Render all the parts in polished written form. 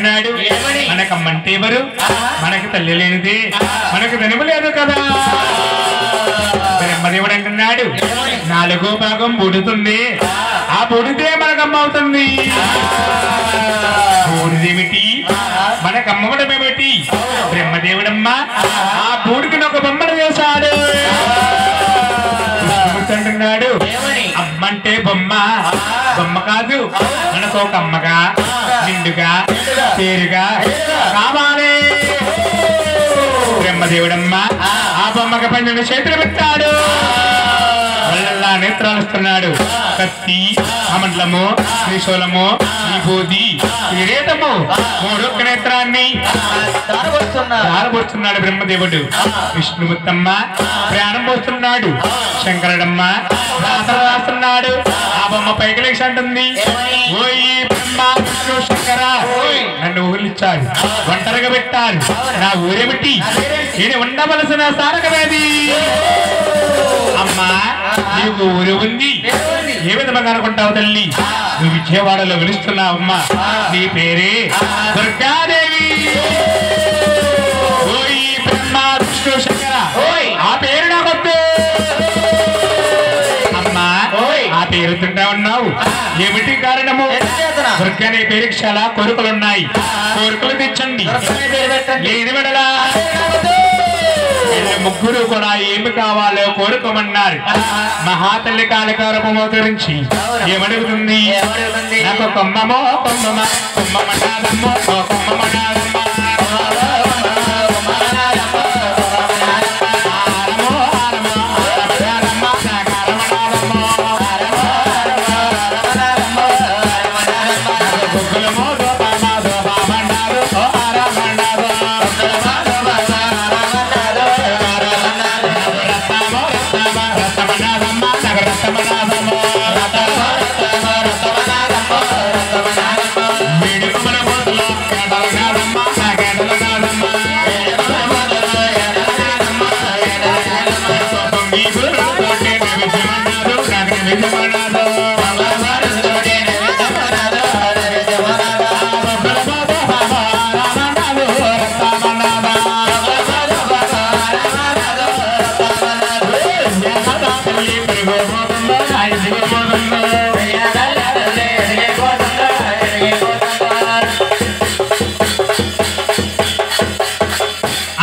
అంటున్నాడు మనకమ్మంటే ఎవరు మనకి తల్లి లేనిది మనకు ధనము లేదు కదా బ్రహ్మదేవుడు అంటున్నాడు నాలుగో భాగం బుడుతుంది ఆ బుడితే మనకమ్మ అవుతుంది బూడిదేమిటి మనకమ్మవడం ఏమిటి బ్రహ్మదేవుడమ్మ ఆ బూడికి ఒక బొమ్మను వేశాడు అంటున్నాడు అమ్మంటే బొమ్మ బొమ్మ కాదు మనకు ఒక అమ్మగా నిండుగా పేరుగా కావాలి బ్రహ్మదేవుడమ్మ ఆ బొమ్మకి 12 చేతులు పెట్టాడు వల్లల్లా నేత్రాలుస్తున్నాడు కత్తి కమండలము త్రిశూలము విభూది కిరీటము 3 నేత్రాన్ని దారబోస్తున్నాడు బ్రహ్మదేవుడు విష్ణుమూర్తమ్మ ప్రాణం పోస్తున్నాడు శంకరుడమ్మ రాస్తున్నాడు ఆ బొమ్మ పైకి లేచి అంటుంది ఓయి బ్రహ్మ విష్ణు శంకర నన్ను ఊరిచ్చాడు ఒంటరిగా పెట్టారు నా ఊరేమిటి నేను ఉండవలసిన సారకమేది అమ్మా నీకు ఊరు ఉంది ఏ విధంగా అనుకుంటావు తల్లి నువ్వు విజయవాడలో వెలుస్తున్నావు అమ్మా నీ పేరే దుర్గాదేవి ఓయి బ్రహ్మ విష్ణు శంకర ఆ పేరు నాకొద్దు అమ్మా ఆ పేరు తింటా ఉన్నావు ఏమిటి కారణము దుర్గా అనే పేరుకి చాలా కోరికలున్నాయి కోరికలు తెచ్చండి లేని వెడలా ముగ్గురు కూడా ఏమి కావాలో కోరుకోమన్నారు మహాతల్లి కాళికారూపం అవతరించి ఏమడుగుతుంది నాకు కొమ్మమో కొమ్మమ్మ కొమ్మమనాదమ్మో కొమ్మమనాదమ్మ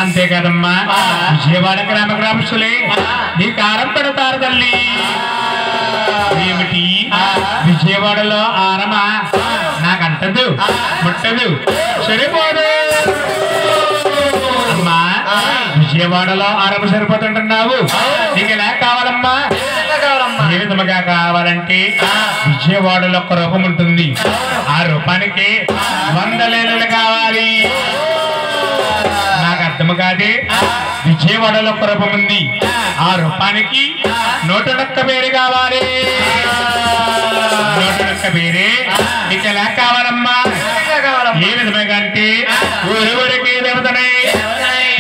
అంతే కదమ్మా విజయవాడ గ్రామస్తులే నీ కారం పెడతారు తల్లి ఏమిటి విజయవాడలో ఆరమా నాకంటదు ముట్టదు సరిపోదు అమ్మా విజయవాడలో ఆరమ సరిపోతుంటున్నావు నీకు ఎలా కావాలమ్మా ఏ విధముగా కావాలంటే విజయవాడలో ఒక రూపం ఉంటుంది ఆ రూపానికి 100 లేళ్ళు కావాలి నాకు అర్థము కాదే విజయవాడలో ఒక రూపం ఉంది ఆ రూపానికి 101 పేరు కావాలి 101 పేరే నీకు ఎలా కావాలమ్మా ఏ విధముగా అంటే ఊరికి దేవతనై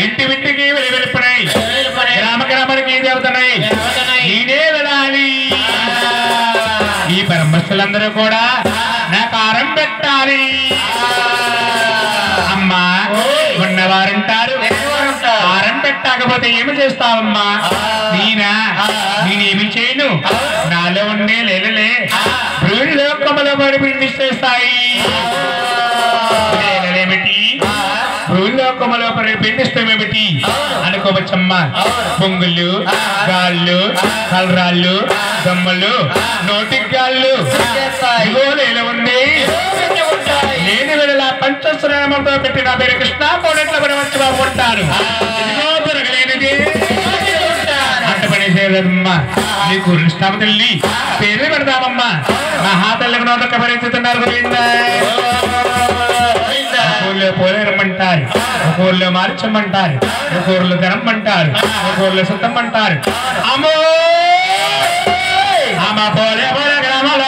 ఇంటి ఇంటికి వెలువెలుపునై గ్రామానికి దేవతనై నేనే వెళ్ళాలి ఈ బ్రహ్మస్థులందరూ కూడా నా కారం పెట్టాలి అమ్మా ఉన్నవారంటారు కారం పెట్టకపోతే ఏమి చేస్తావమ్మా నేనేమి చేయను నాలో ఉండే లేలే భూమి లోకములో పడి పిండిస్తాయి లేలలేమిటి భూలోకములో పిండిస్తామేమిటి అనుకోవచ్చమ్మా పొంగులు గాళ్ళు కలరాళ్ళు దమ్మలు నోటికి గాళ్ళు ఇలా ఉంది లేని వేళ పంచశ్రామంతో పెట్టిన పేరు కృష్ణ కోడెట్ల పడవచ్చు బాగుంటారు దొరకలేనిది అంట పని చేయలేదమ్మా నీకు కృష్ణామ తల్లి పేరు పెడతామమ్మా మహాతల్లికి 101 పరిస్థితున్నారు ఊర్లో పోలేరమ్మంటారు ఒక ఊర్లో మార్చమ్మంటారు ఒక ఊర్లో ధనమ్మంటారు ఒక ఊర్లో సుత్తమ్మంటారు అమ్మో అమ్మ పోలే పోలే గ్రామాల